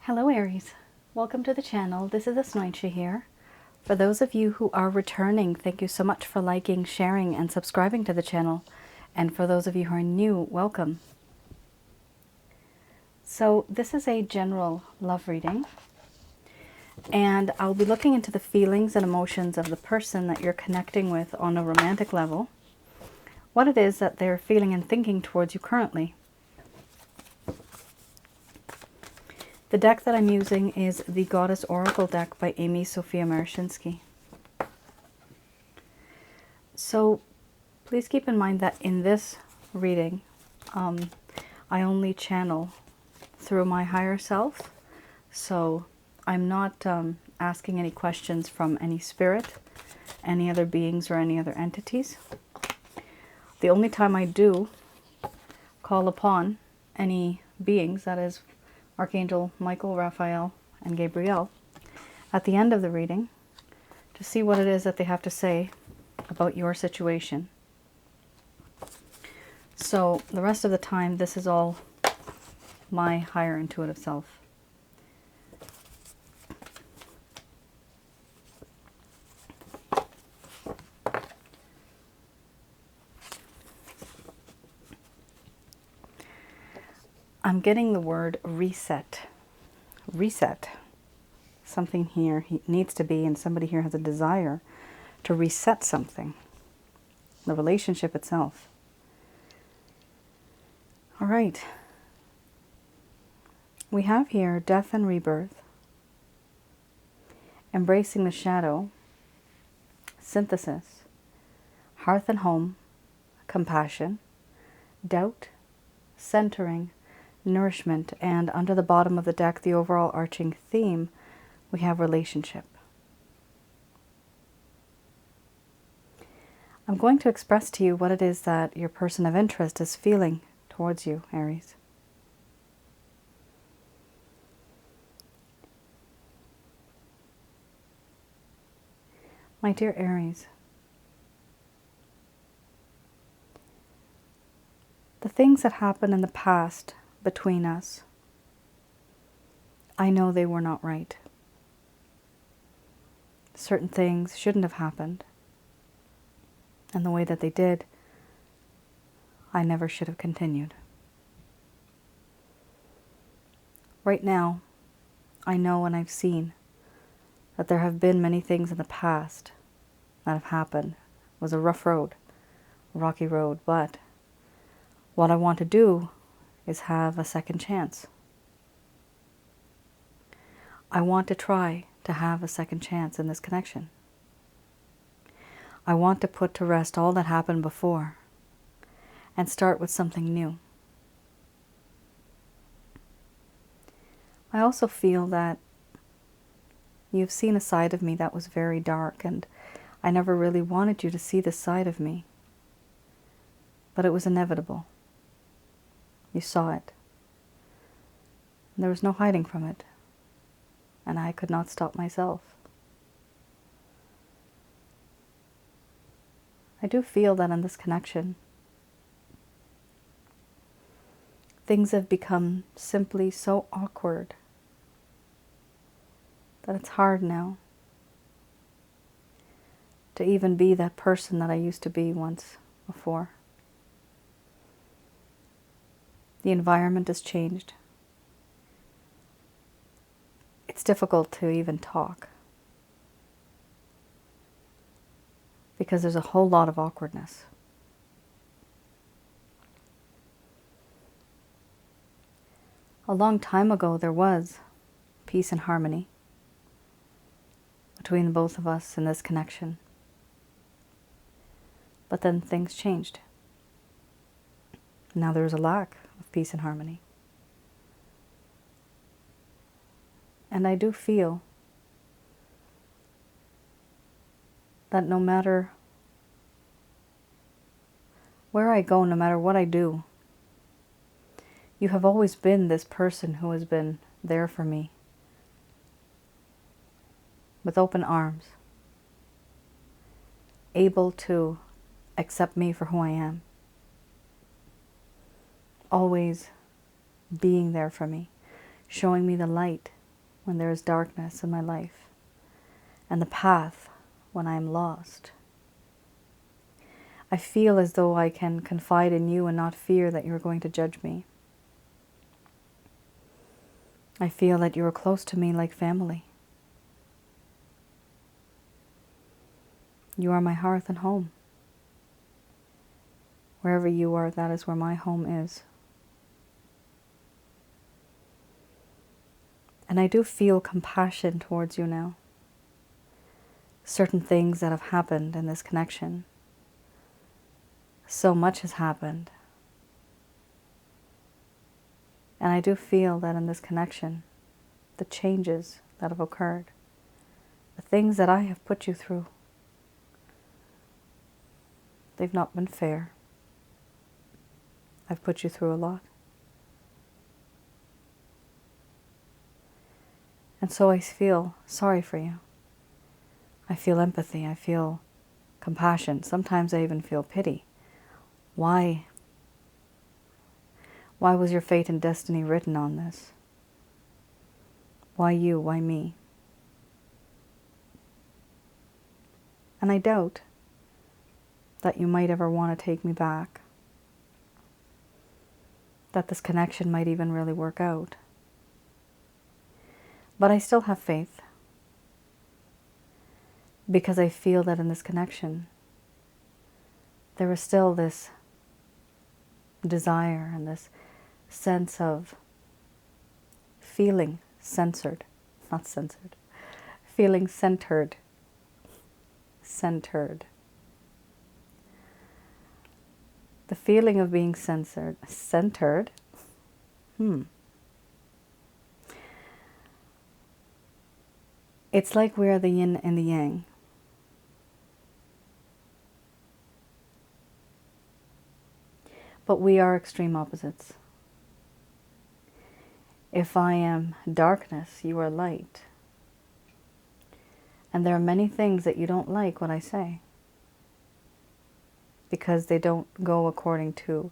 Hello Aries, welcome to the channel. This is Asnointia here. For those of you who are returning, thank you so much for liking, sharing, and subscribing to the channel. And for those of you who are new, welcome. So this is a general love reading, and I'll be looking into the feelings and emotions of the person that you're connecting with on a romantic level, what it is that they're feeling and thinking towards you currently. The deck that I'm using is the Goddess Oracle deck by Amy Sophia Marashinsky. So please keep in mind that in this reading, I only channel through my higher self. So I'm not asking any questions from any spirit, any other beings, or any other entities. The only time I do call upon any beings, that is Archangel Michael, Raphael, and Gabriel, at the end of the reading, to see what it is that they have to say about your situation. So the rest of the time, this is all my higher intuitive self. I'm getting the word reset. Reset. Something here needs to be, and somebody here has a desire to reset something. The relationship itself. All right. We have here death and rebirth, embracing the shadow, synthesis, hearth and home, compassion, doubt, centering, nourishment, and under the bottom of the deck, the overall arching theme, we have relationship. I'm going to express to you what it is that your person of interest is feeling towards you, Aries. My dear Aries, the things that happened in the past between us, I know they were not right. Certain things shouldn't have happened. And the way that they did, I never should have continued. Right now, I know and I've seen that there have been many things in the past that have happened. It was a rough road, a rocky road, but what I want to do is have a second chance. I want to try to have a second chance in this connection. I want to put to rest all that happened before and start with something new. I also feel that you've seen a side of me that was very dark, and I never really wanted you to see this side of me. But it was inevitable. You saw it. And there was no hiding from it. And I could not stop myself. I do feel that in this connection, things have become simply so awkward that it's hard now to even be that person that I used to be once before. The environment has changed. It's difficult to even talk because there's a whole lot of awkwardness. A long time ago, there was peace and harmony between both of us in this connection. But then things changed. Now there's a lack of peace and harmony. And I do feel that no matter where I go, no matter what I do, you have always been this person who has been there for me with open arms, able to accept me for who I am, always being there for me, showing me the light when there is darkness in my life, and the path when I am lost. I feel as though I can confide in you and not fear that you are going to judge me. I feel that you are close to me like family. You are my hearth and home. Wherever you are, that is where my home is. And I do feel compassion towards you now. Certain things that have happened in this connection. So much has happened. And I do feel that in this connection, the changes that have occurred, the things that I have put you through, they've not been fair. I've put you through a lot. And so I feel sorry for you. I feel empathy. I feel compassion. Sometimes I even feel pity. Why? Why was your fate and destiny written on this? Why you? Why me? And I doubt that you might ever want to take me back. That this connection might even really work out. But I still have faith. Because I feel that in this connection, there is still this desire and this sense of feeling censored, not censored, feeling centered, centered. The feeling of being centered. It's like we are the yin and the yang. But we are extreme opposites. If I am darkness, you are light. And there are many things that you don't like what I say, because they don't go according to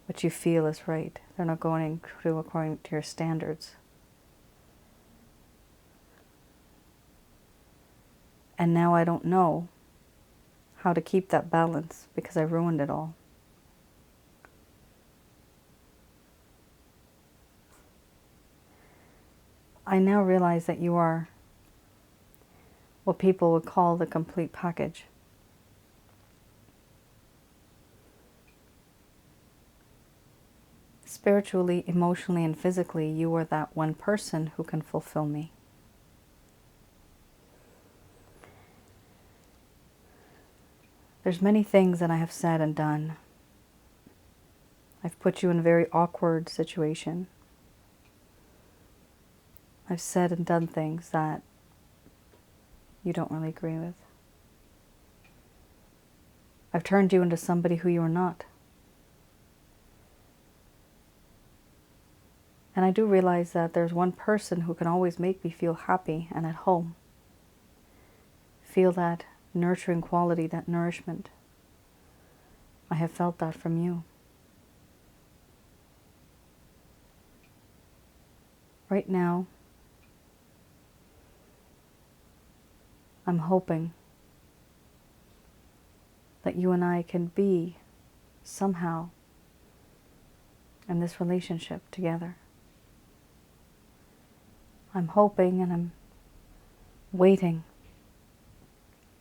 what you feel is right. They're not going to according to your standards. And now I don't know how to keep that balance because I ruined it all. I now realize that you are what people would call the complete package. Spiritually, emotionally, and physically, you are that one person who can fulfill me. There's many things that I have said and done. I've put you in a very awkward situation. I've said and done things that you don't really agree with. I've turned you into somebody who you are not. And I do realize that there's one person who can always make me feel happy and at home. Feel that nurturing quality, that nourishment. I have felt that from you. Right now, I'm hoping that you and I can be somehow in this relationship together. I'm hoping and I'm waiting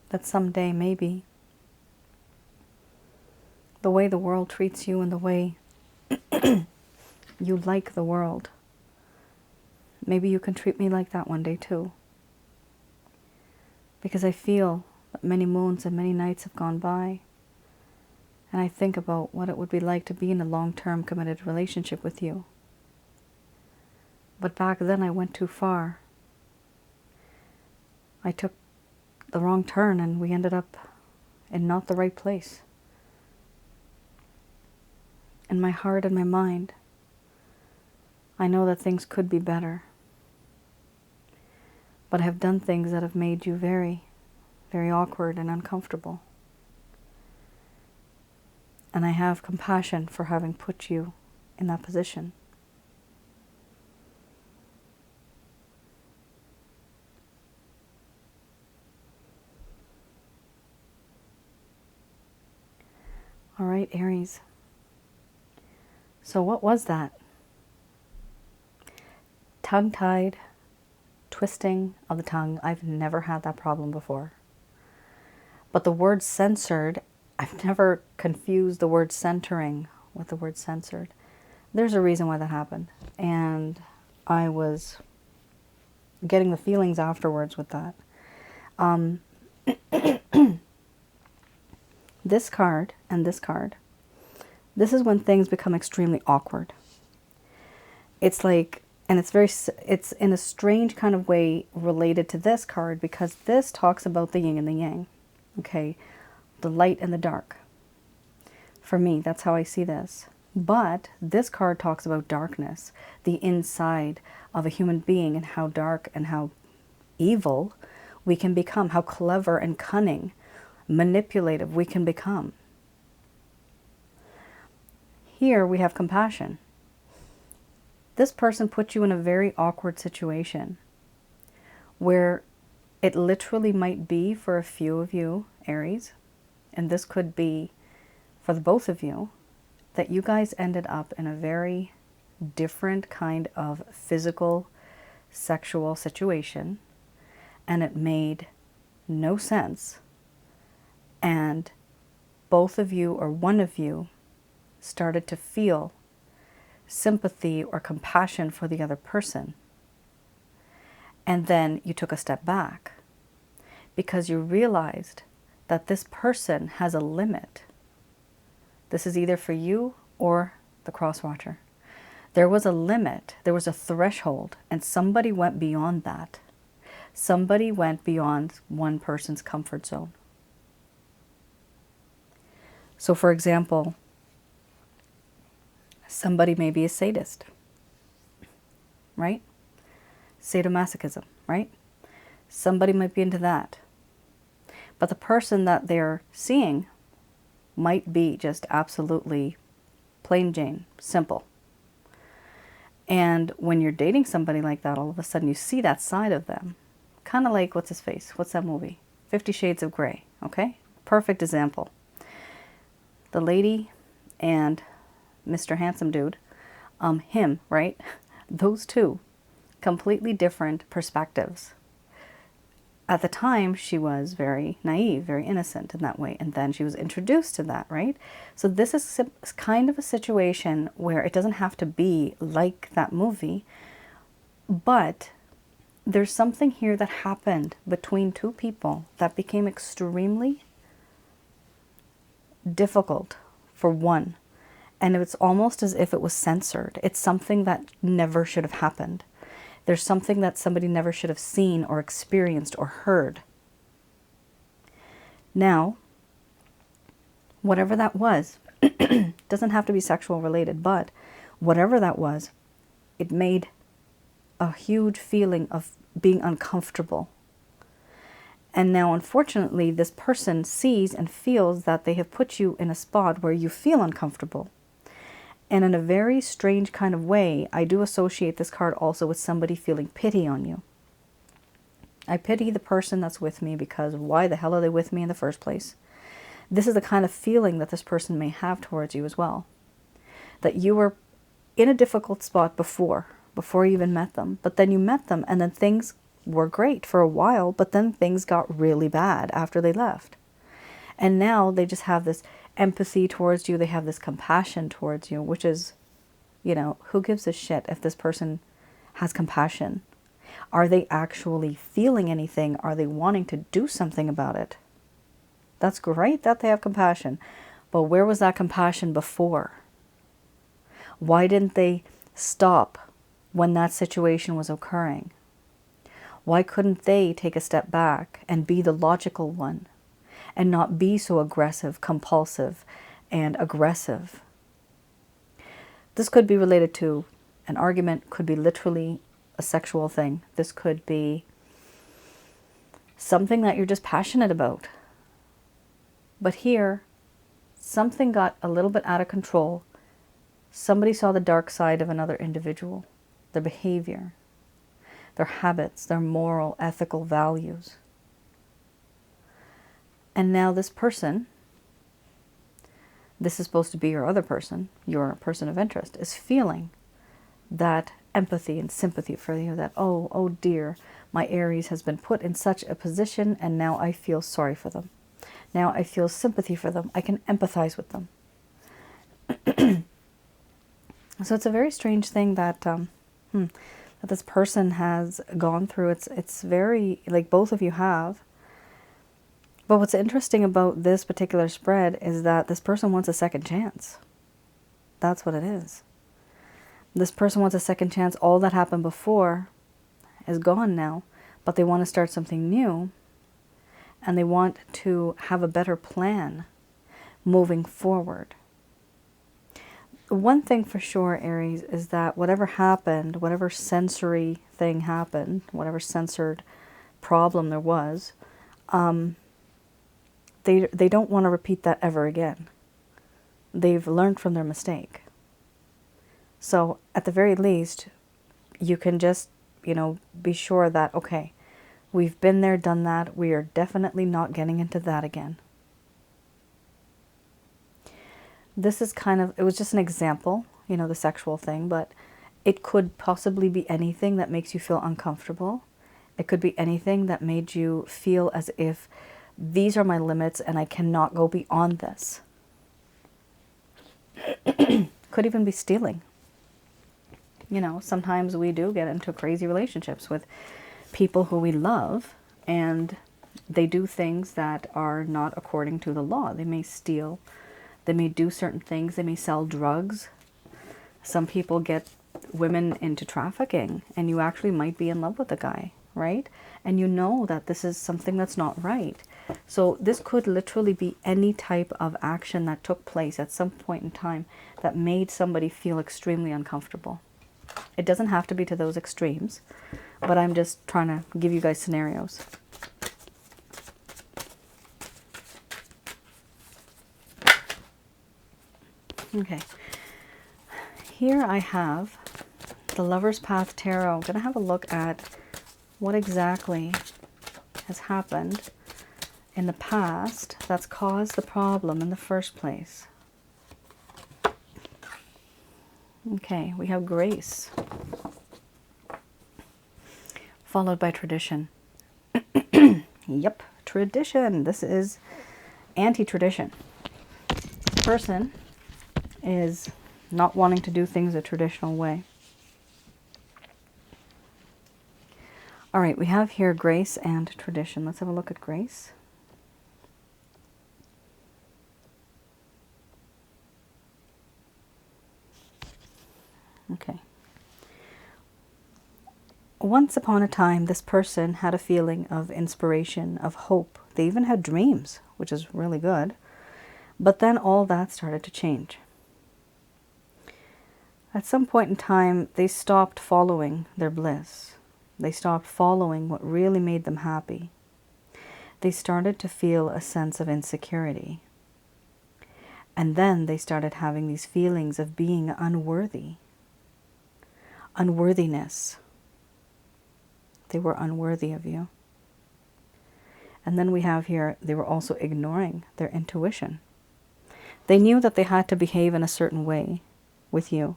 that someday maybe the way the world treats you and the way you like the world, maybe you can treat me like that one day too. Because I feel that many moons and many nights have gone by, and I think about what it would be like to be in a long-term committed relationship with you. But back then I went too far. I took the wrong turn and we ended up in not the right place. In my heart and my mind, I know that things could be better. But I have done things that have made you very, very awkward and uncomfortable. And I have compassion for having put you in that position. All right, Aries. So what was that? Tongue-tied, twisting of the tongue. I've never had that problem before. But the word censored, I've never confused the word centering with the word censored. There's a reason why that happened. And I was getting the feelings afterwards with that. This card and this card, this is when things become extremely awkward. It's like, and it's in a strange kind of way related to this card, because this talks about the yin and the yang, okay? The light and the dark. For me, that's how I see this. But this card talks about darkness, the inside of a human being, and how dark and how evil we can become, how clever and cunning, manipulative we can become. Here we have compassion. This person put you in a very awkward situation where it literally might be for a few of you, Aries, and this could be for the both of you, that you guys ended up in a very different kind of physical, sexual situation, and it made no sense. And both of you, or one of you, started to feel sympathy or compassion for the other person. And then you took a step back because you realized that this person has a limit. This is either for you or the cross-watcher. There was a limit, there was a threshold, and somebody went beyond that. Somebody went beyond one person's comfort zone. So for example, somebody may be a sadist, right? Sadomasochism, right? Somebody might be into that. But the person that they're seeing might be just absolutely plain Jane, simple. And when you're dating somebody like that, all of a sudden you see that side of them. Kind of like, what's his face? What's that movie? 50 Shades of Grey, okay? Perfect example. The lady and Mr. Handsome Dude, him, right? Those two, completely different perspectives. At the time, she was very naive, very innocent in that way, and then she was introduced to that, right? So this is kind of a situation where it doesn't have to be like that movie, but there's something here that happened between two people that became extremely difficult for one. And it's almost as if it was censored. It's something that never should have happened. There's something that somebody never should have seen or experienced or heard. Now, whatever that was, doesn't have to be sexual related, but whatever that was, it made a huge feeling of being uncomfortable. And now, unfortunately, this person sees and feels that they have put you in a spot where you feel uncomfortable. And in a very strange kind of way, I do associate this card also with somebody feeling pity on you. I pity the person that's with me, because why the hell are they with me in the first place? This is the kind of feeling that this person may have towards you as well. That you were in a difficult spot before you even met them. But then you met them, and then things were great for a while, but then things got really bad after they left. And now they just have this empathy towards you. They have this compassion towards you, which is, you know, who gives a shit if this person has compassion? Are they actually feeling anything? Are they wanting to do something about it? That's great that they have compassion, but where was that compassion before? Why didn't they stop when that situation was occurring? Why couldn't they take a step back and be the logical one and not be so aggressive, compulsive, and aggressive? This could be related to an argument, could be literally a sexual thing. This could be something that you're just passionate about. But here, something got a little bit out of control. Somebody saw the dark side of another individual, their behavior, their habits, their moral, ethical values. And now this person this is supposed to be your other person, your person of interest, is feeling that empathy and sympathy for you, that, oh dear, my Aries has been put in such a position and now I feel sorry for them. Now I feel sympathy for them. I can empathize with them. So it's a very strange thing that that this person has gone through. It's very, like, both of you have. But what's interesting about this particular spread is that this person wants a second chance. That's what it is. This person wants a second chance. All that happened before is gone now, but they want to start something new, and they want to have a better plan moving forward. One thing for sure, Aries, is that whatever happened, whatever sensory thing happened, whatever censored problem there was, they don't want to repeat that ever again. They've learned from their mistake. So at the very least, you can just, be sure that, okay, we've been there, done that. We are definitely not getting into that again. This is it was just an example, the sexual thing, but it could possibly be anything that makes you feel uncomfortable. It could be anything that made you feel as if these are my limits and I cannot go beyond this. Could even be stealing. Sometimes we do get into crazy relationships with people who we love, and they do things that are not according to the law. They may steal. They may do certain things. They may sell drugs. Some people get women into trafficking, and you actually might be in love with the guy, right? And you know that this is something that's not right. So this could literally be any type of action that took place at some point in time that made somebody feel extremely uncomfortable. It doesn't have to be to those extremes, but I'm just trying to give you guys scenarios. Okay, here I have the Lover's Path Tarot. I'm going to have a look at what exactly has happened in the past that's caused the problem in the first place. Okay, we have Grace, followed by Tradition. Yep, Tradition. This is anti-tradition. This person is not wanting to do things a traditional way. All right, we have here Grace and Tradition. Let's have a look at Grace. Okay. Once upon a time, this person had a feeling of inspiration, of hope. They even had dreams, which is really good. But then all that started to change. At some point in time, they stopped following their bliss. They stopped following what really made them happy. They started to feel a sense of insecurity. And then they started having these feelings of being unworthy. Unworthiness. They were unworthy of you. And then we have here, they were also ignoring their intuition. They knew that they had to behave in a certain way with you,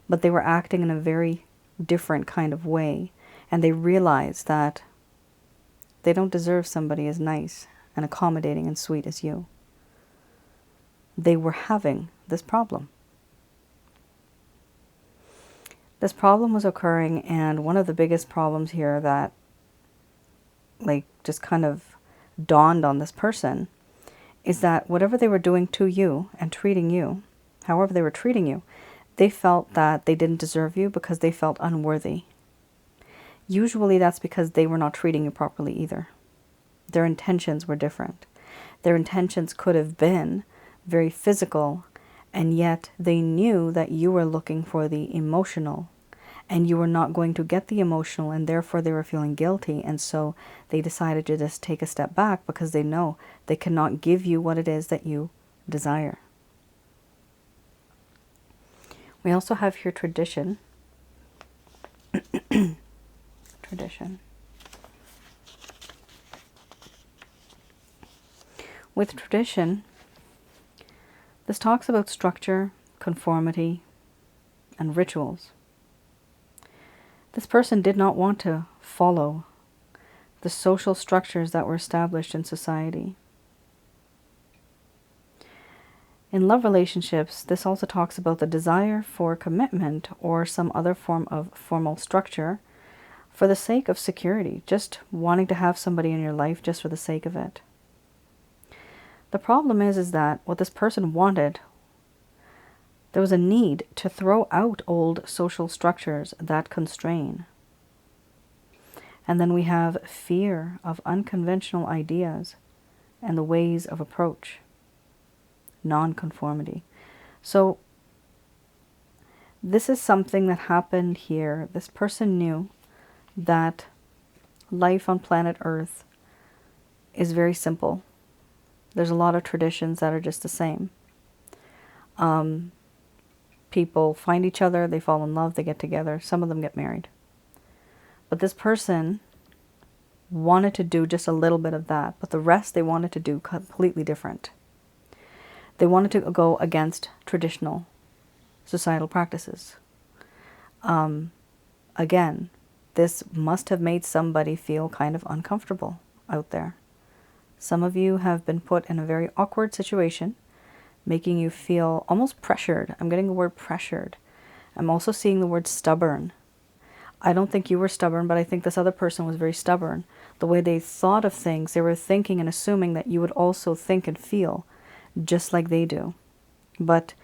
but they were acting in a very different kind of way. And they realized that they don't deserve somebody as nice and accommodating and sweet as you. They were having this problem. This problem was occurring, and one of the biggest problems here that just kind of dawned on this person is that whatever they were doing to you and treating you, however they were treating you, they felt that they didn't deserve you because they felt unworthy. Usually that's because they were not treating you properly either. Their intentions were different. Their intentions could have been very physical, and yet they knew that you were looking for the emotional, and you were not going to get the emotional, and therefore they were feeling guilty, and so they decided to just take a step back because they know they cannot give you what it is that you desire. We also have here Tradition. Tradition. With Tradition, This talks about structure, conformity, and rituals. This person did not want to follow the social structures that were established in society. In love relationships, this also talks about the desire for commitment or some other form of formal structure for the sake of security, just wanting to have somebody in your life just for the sake of it. The problem is that what this person wanted, there was a need to throw out old social structures that constrain. And then we have fear of unconventional ideas and the ways of approach. Non-conformity. So this is something that happened here. This person knew that life on planet Earth is very simple. There's a lot of traditions that are just the same. People find each other, they fall in love, they get together. Some of them get married. But this person wanted to do just a little bit of that, but the rest they wanted to do completely different. They wanted to go against traditional societal practices. Again, this must have made somebody feel kind of uncomfortable out there. Some of you have been put in a very awkward situation, making you feel almost pressured. I'm getting the word pressured. I'm also seeing the word stubborn. I don't think you were stubborn, but I think this other person was very stubborn. The way they thought of things, they were thinking and assuming that you would also think and feel just like they do. But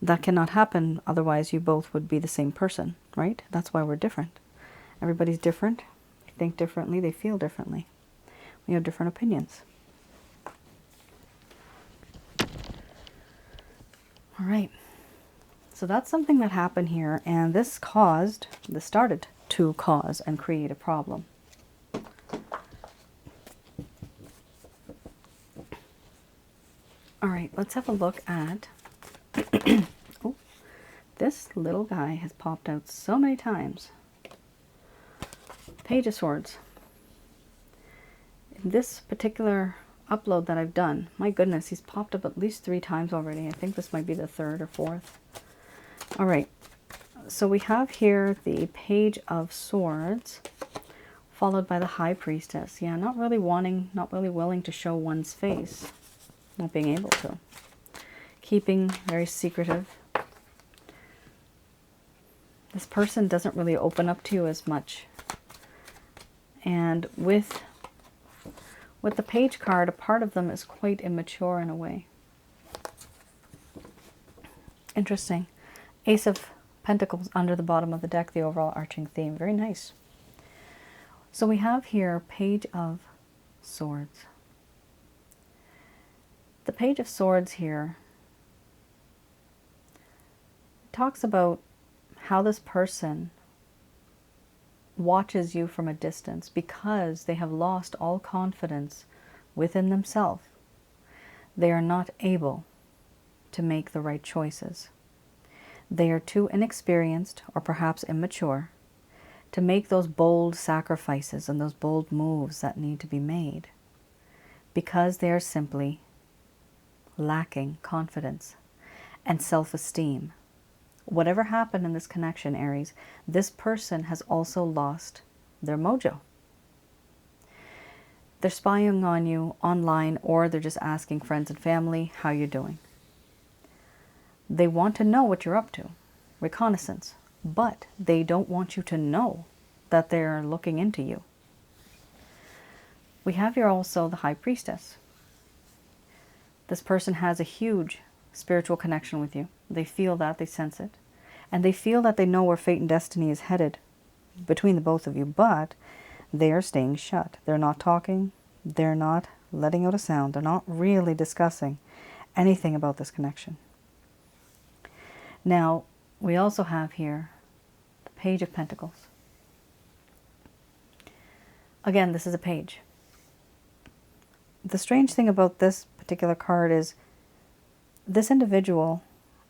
that cannot happen, otherwise you both would be the same person, right? That's why we're different. Everybody's different. They think differently, they feel differently. We have different opinions. All right. So that's something that happened here, and this started to cause and create a problem. All right, let's have a look at, oh, this little guy has popped out so many times. Page of Swords. In this particular upload that I've done, my goodness, he's popped up at least 3 times already. I think this might be the 3rd or 4th. All right, so we have here the Page of Swords, followed by the High Priestess. Yeah, not really willing to show one's face. Not being able to. Keeping very secretive. This person doesn't really open up to you as much. And with the Page card, a part of them is quite immature in a way. Interesting. Ace of Pentacles under the bottom of the deck, the overall arching theme. Very nice. So we have here Page of Swords. The Page of Swords here talks about how this person watches you from a distance because they have lost all confidence within themselves. They are not able to make the right choices. They are too inexperienced or perhaps immature to make those bold sacrifices and those bold moves that need to be made because they are simply lacking confidence and self-esteem. Whatever happened in this connection, Aries, this person has also lost their mojo. They're spying on you online, or they're just asking friends and family how you're doing. They want to know what you're up to, reconnaissance, but they don't want you to know that they're looking into you. We have here also the High Priestess. This person has a huge spiritual connection with you. They feel that, they sense it. And they feel that they know where fate and destiny is headed between the both of you, but they are staying shut. They're not talking. They're not letting out a sound. They're not really discussing anything about this connection. Now, we also have here the Page of Pentacles. Again, this is a page. The strange thing about this particular card is this individual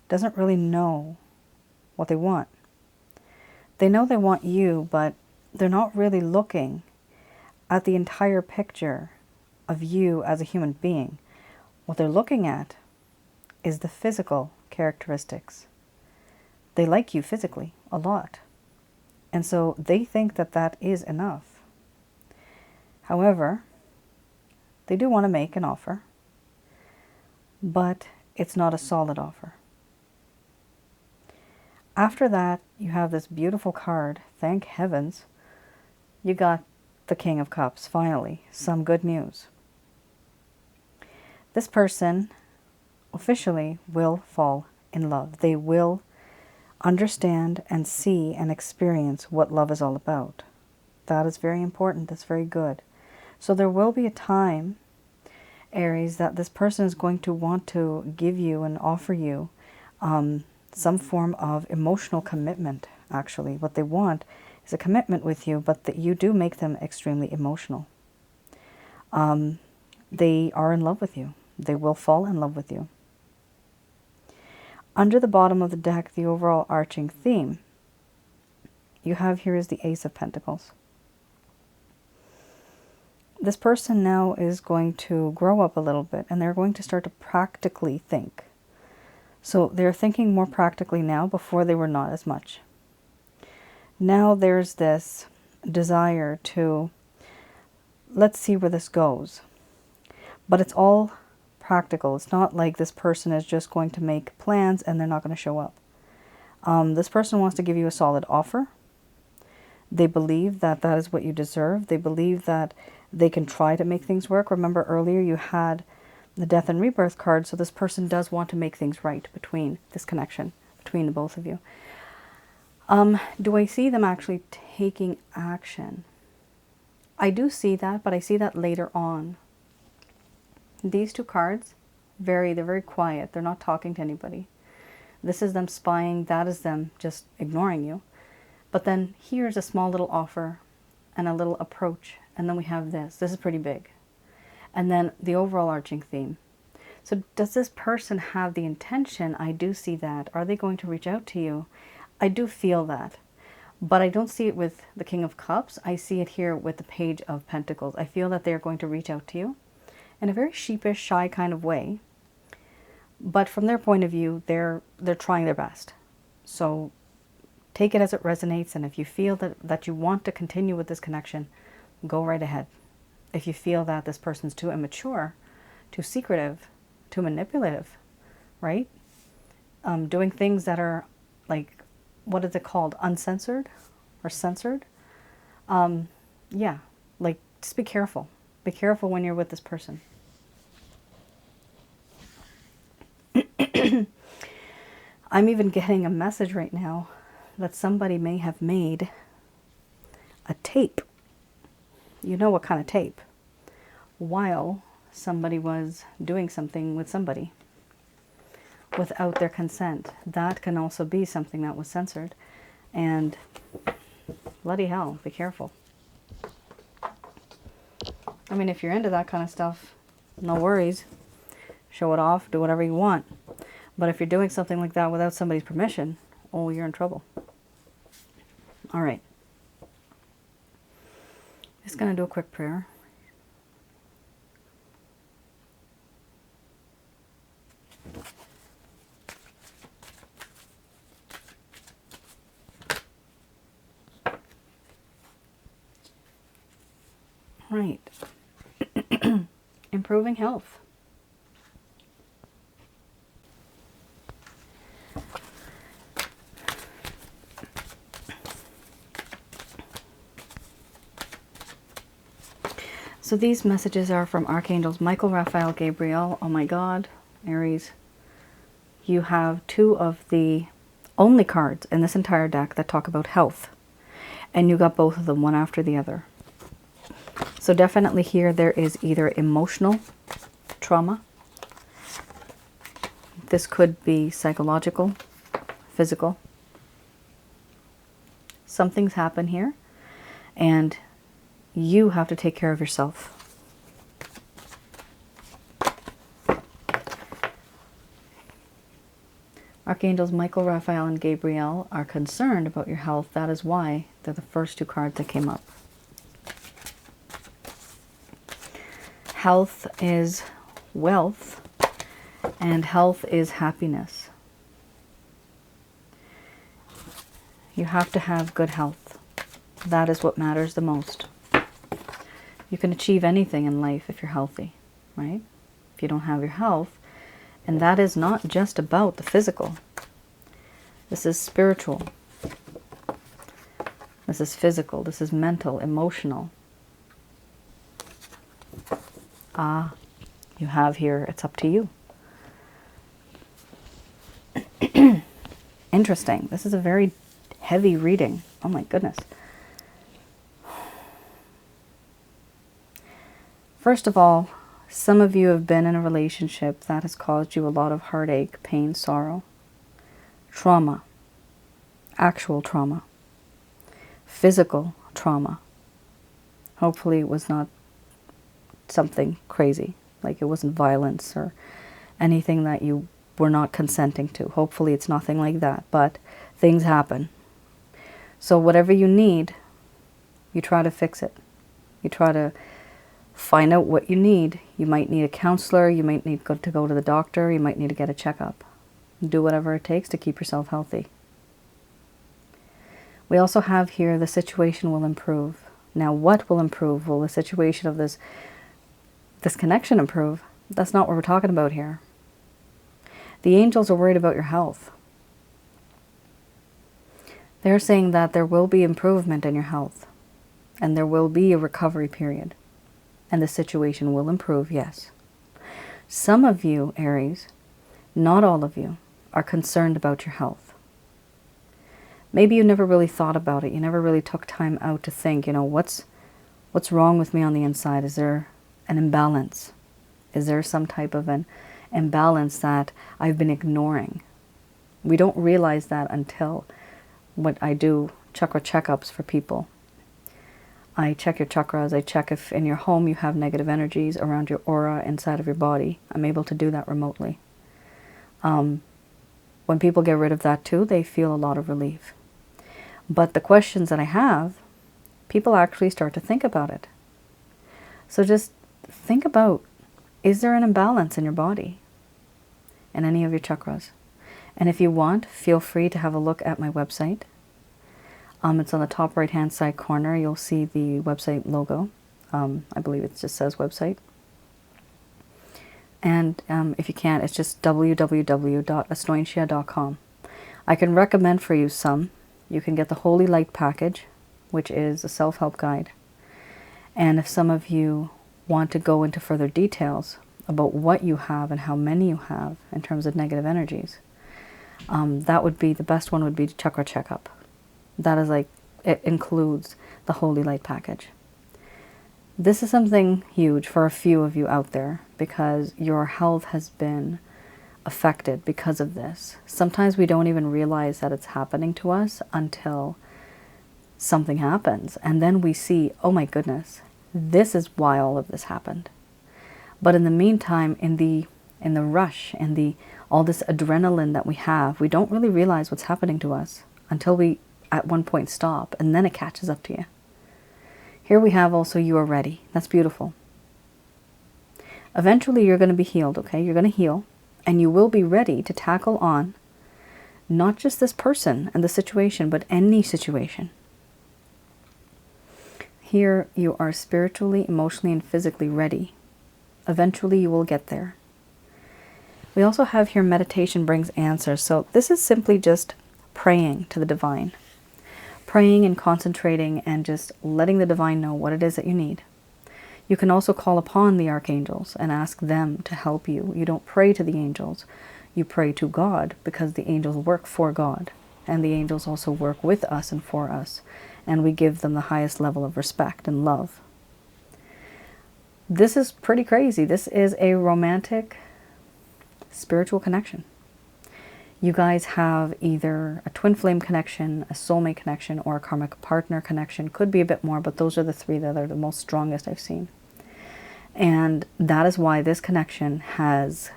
doesn't really know what they want. They know they want you, but they're not really looking at the entire picture of you as a human being. What they're looking at is the physical characteristics. They like you physically a lot. And so they think that that is enough. However, they do want to make an offer, but it's not a solid offer. After that, you have this beautiful card. Thank heavens, you got the King of Cups, finally. Some good news. This person officially will fall in love. They will understand and see and experience what love is all about. That is very important. That's very good. So there will be a time, Aries, that this person is going to want to give you and offer you some form of emotional commitment, actually. What they want is a commitment with you, but that you do make them extremely emotional. They are in love with you. They will fall in love with you. Under the bottom of the deck, the overall arching theme you have here is the Ace of Pentacles. This person now is going to grow up a little bit, and they're going to start to practically think. So they're thinking more practically now. Before they were not as much. Now there's this desire to, let's see where this goes. But it's all practical. It's not like this person is just going to make plans and they're not going to show up. This person wants to give you a solid offer. They believe that that is what you deserve. They believe that they can try to make things work. Remember earlier you had the Death and Rebirth card, so this person does want to make things right between this connection, between the both of you. Do I see them actually taking action? I do see that, but I see that later on. These two cards, they're very quiet. They're not talking to anybody. This is them spying. That is them just ignoring you. But then here's a small little offer and a little approach. And then we have this. This is pretty big. And then the overall arching theme. So does this person have the intention? I do see that. Are they going to reach out to you? I do feel that. But I don't see it with the King of Cups. I see it here with the Page of Pentacles. I feel that they're going to reach out to you in a very sheepish, shy kind of way. But from their point of view, they're trying their best. So take it as it resonates. And if you feel that you want to continue with this connection, go right ahead. If you feel that this person's too immature, too secretive, too manipulative, right? Doing things that are like, what is it called? Uncensored or censored? Yeah, like just be careful. Be careful when you're with this person. I'm even getting a message right now that somebody may have made a tape. You know what kind of tape? While somebody was doing something with somebody without their consent. That can also be something that was censored. And bloody hell, be careful. I mean, if you're into that kind of stuff, no worries. Show it off, do whatever you want. But if you're doing something like that without somebody's permission, oh, you're in trouble. All right. Just going to do a quick prayer. Right. Improving health. So these messages are from Archangels Michael, Raphael, Gabriel. Oh my God, Aries. You have two of the only cards in this entire deck that talk about health. And you got both of them, one after the other. So definitely here there is either emotional trauma. This could be psychological, physical. Something's happened here. And you have to take care of yourself. Archangels Michael, Raphael, and Gabriel are concerned about your health. That is why they're the first two cards that came up. Health is wealth, And health is happiness. You have to have good health. That is what matters the most. You can achieve anything in life if you're healthy, right? If you don't have your health, and that is not just about the physical. This is spiritual. This is physical. This is mental, emotional. You have here, it's up to you. Interesting. This is a very heavy reading. Oh my goodness. First of all, some of you have been in a relationship that has caused you a lot of heartache, pain, sorrow, trauma, actual trauma, physical trauma. Hopefully it was not something crazy, like it wasn't violence or anything that you were not consenting to. Hopefully it's nothing like that, but things happen. So whatever you need, you try to fix it. You try to find out what you need. You might need a counselor, you might need to go to the doctor, you might need to get a checkup. Do whatever it takes to keep yourself healthy. We also have here the situation will improve. Now what will improve? Will the situation of this connection improve? That's not what we're talking about here. The angels are worried about your health. They're saying that there will be improvement in your health, and there will be a recovery period, and the situation will improve, yes. Some of you, Aries, not all of you, are concerned about your health. Maybe you never really thought about it. You never really took time out to think, what's wrong with me on the inside? Is there an imbalance? Is there some type of an imbalance that I've been ignoring? We don't realize that until what I do chakra checkups for people. I check your chakras. I check if in your home you have negative energies around your aura inside of your body. I'm able to do that remotely. When people get rid of that too, they feel a lot of relief. But the questions that I have, people actually start to think about it. So just think about, is there an imbalance in your body? In any of your chakras? And if you want, feel free to have a look at my website. It's on the top right hand side corner. You'll see the website logo. I believe it just says website. And if you can't, it's just www.asnointia.com. I can recommend for you some. You can get the Holy Light package, which is a self-help guide. And if some of you want to go into further details about what you have and how many you have in terms of negative energies, that would be, the best one would be chakra checkup. That is like, it includes the Holy Light package. This is something huge for a few of you out there because your health has been affected because of this. Sometimes we don't even realize that it's happening to us until something happens. And then we see, oh my goodness, this is why all of this happened. But in the meantime, in the rush, in all this adrenaline that we have, we don't really realize what's happening to us until we at one point stop, and then it catches up to you. Here we have also, you are ready. That's beautiful. Eventually you're going to be healed, okay? You're going to heal, and you will be ready to tackle on not just this person and the situation, but any situation. Here you are spiritually, emotionally, and physically ready. Eventually you will get there. We also have here meditation brings answers. So this is simply just praying to the divine. Praying and concentrating and just letting the divine know what it is that you need. You can also call upon the archangels and ask them to help you. You don't pray to the angels. You pray to God because the angels work for God. And the angels also work with us and for us. And we give them the highest level of respect and love. This is pretty crazy. This is a romantic, spiritual connection. You guys have either a twin flame connection, a soulmate connection, or a karmic partner connection. Could be a bit more, but those are the three that are the most strongest I've seen. And that is why this connection has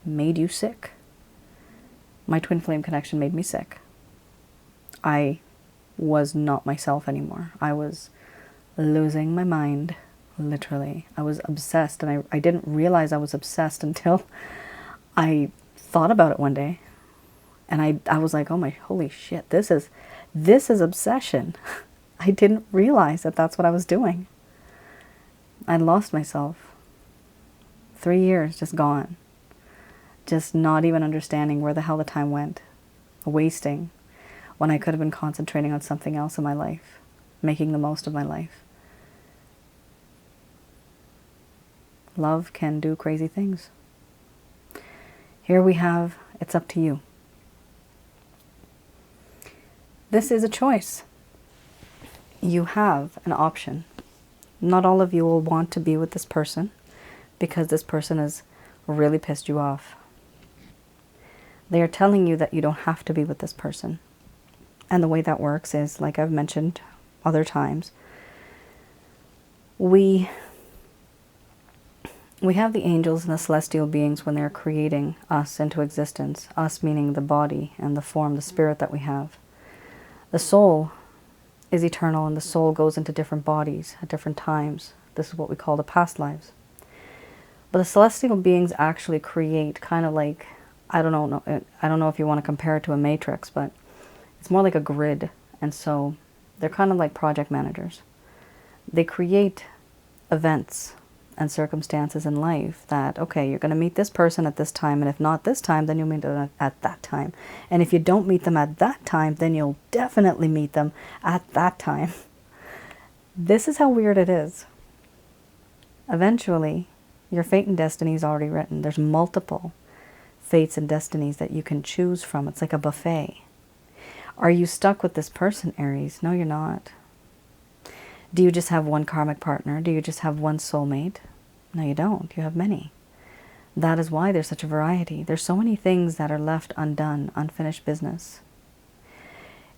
made you sick. My twin flame connection made me sick. I was not myself anymore. I was losing my mind, literally. I was obsessed, and I didn't realize I was obsessed until I thought about it one day, and I was like, oh my, holy shit, this is obsession. I didn't realize that that's what I was doing. I lost myself. 3 years just gone. Just not even understanding where the hell the time went. Wasting when I could have been concentrating on something else in my life. Making the most of my life. Love can do crazy things. Here we have, it's up to you. This is a choice. You have an option. Not all of you will want to be with this person because this person has really pissed you off. They are telling you that you don't have to be with this person. And the way that works is, like I've mentioned other times, we have the angels and the celestial beings when they're creating us into existence. Us meaning the body and the form, the spirit that we have. The soul is eternal, and the soul goes into different bodies at different times. This is what we call the past lives. But the celestial beings actually create kind of like, I don't know if you want to compare it to a matrix, but it's more like a grid. And so they're kind of like project managers. They create events and circumstances in life that, okay, you're going to meet this person at this time, and if not this time, then you'll meet them at that time. And if you don't meet them at that time, then you'll definitely meet them at that time. This is how weird it is. Eventually, your fate and destiny is already written. There's multiple fates and destinies that you can choose from. It's like a buffet. Are you stuck with this person, Aries? No, you're not. Do you just have one karmic partner? Do you just have one soulmate? No, you don't. You have many. That is why there's such a variety. There's so many things that are left undone, unfinished business.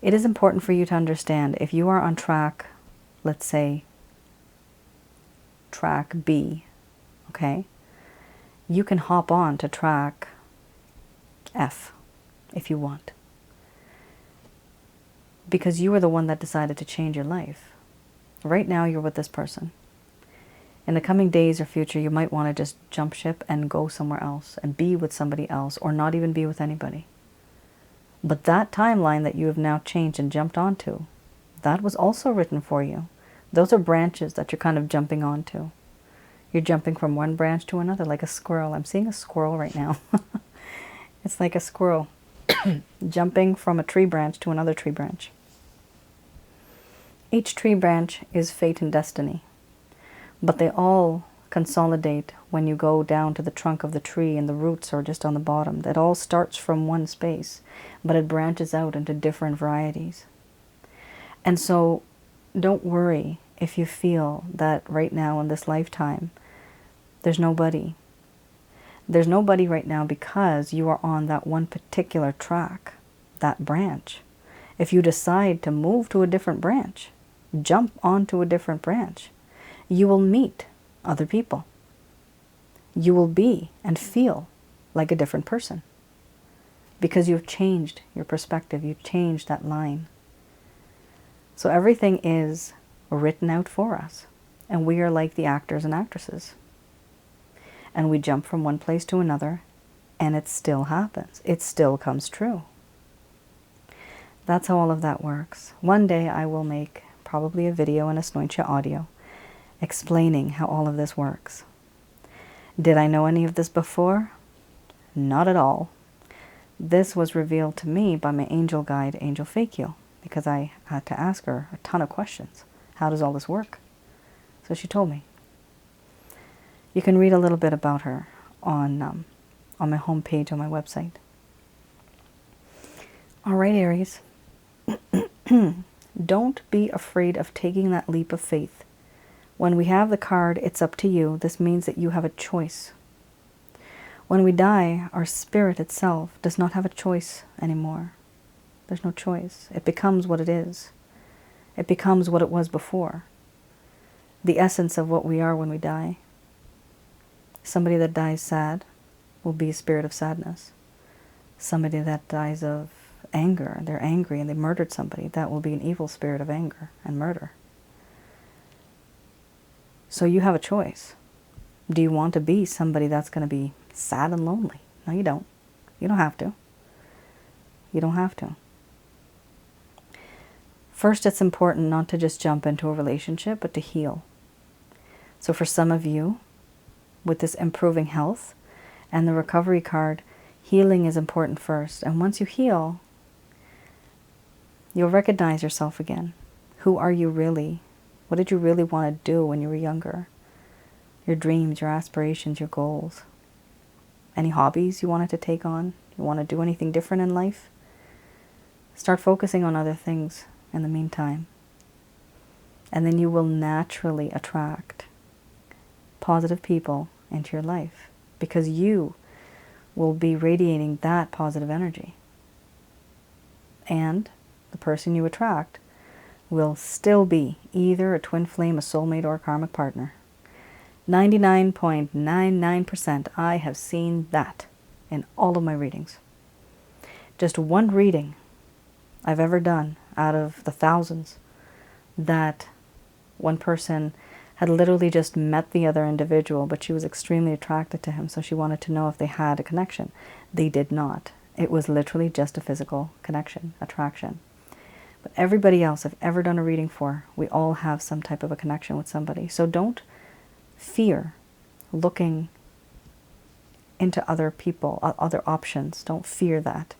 It is important for you to understand if you are on track, let's say, track B, okay? You can hop on to track F if you want. Because you were the one that decided to change your life. Right now, you're with this person. In the coming days or future, you might want to just jump ship and go somewhere else and be with somebody else, or not even be with anybody. But that timeline that you have now changed and jumped onto, that was also written for you. Those are branches that you're kind of jumping onto. You're jumping from one branch to another like a squirrel. I'm seeing a squirrel right now. It's like a squirrel jumping from a tree branch to another tree branch. Each tree branch is fate and destiny, but they all consolidate when you go down to the trunk of the tree and the roots are just on the bottom. That all starts from one space, but it branches out into different varieties. And so don't worry if you feel that right now in this lifetime, there's nobody. There's nobody right now because you are on that one particular track, that branch. If you decide to move to a different branch, jump onto a different branch, you will meet other people. You will be and feel like a different person because you've changed your perspective. You've changed that line. So everything is written out for us, and we are like the actors and actresses. And we jump from one place to another, and it still happens. It still comes true. That's how all of that works. One day I will make probably a video and Asnointia audio explaining how all of this works. Did I know any of this before? Not at all. This was revealed to me by my angel guide, Angel Fakio, because I had to ask her a ton of questions. How does all this work? So she told me. You can read a little bit about her on my homepage on my website. All right, Aries. Don't be afraid of taking that leap of faith. When we have the card, it's up to you. This means that you have a choice. When we die, our spirit itself does not have a choice anymore. There's no choice. It becomes what it is. It becomes what it was before. The essence of what we are when we die. Somebody that dies sad will be a spirit of sadness. Somebody that dies of anger, they're angry and they murdered somebody, that will be an evil spirit of anger and murder. So you have a choice. Do you want to be somebody that's going to be sad and lonely? No, you don't. You don't have to. You don't have to. First, it's important not to just jump into a relationship, but to heal. So for some of you, with this improving health and the recovery card, healing is important first. And once you heal, you'll recognize yourself again. Who are you really? What did you really want to do when you were younger? Your dreams, your aspirations, your goals. Any hobbies you wanted to take on? You want to do anything different in life? Start focusing on other things in the meantime. And then you will naturally attract positive people into your life because you will be radiating that positive energy. And the person you attract will still be either a twin flame, a soulmate, or a karmic partner. 99.99% I have seen that in all of my readings. Just one reading I've ever done out of the thousands that one person had literally just met the other individual, but she was extremely attracted to him, so she wanted to know if they had a connection. They did not. It was literally just a physical connection, attraction. But everybody else I've ever done a reading for, we all have some type of a connection with somebody. So don't fear looking into other people, other options. Don't fear that,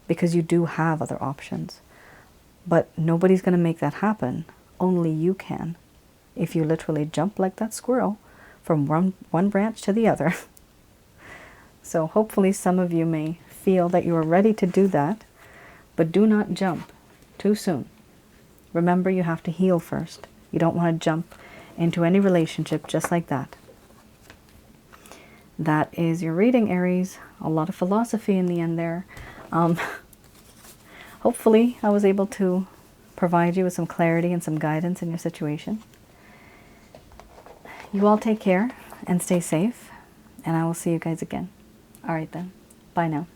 because you do have other options. But nobody's going to make that happen. Only you can. If you literally jump like that squirrel from one branch to the other. So hopefully some of you may feel that you are ready to do that, but do not jump too soon. Remember, you have to heal first. You don't want to jump into any relationship just like that. That is your reading, Aries. A lot of philosophy in the end there. Hopefully I was able to provide you with some clarity and some guidance in your situation. You all take care and stay safe, and I will see you guys again. All right then. Bye now.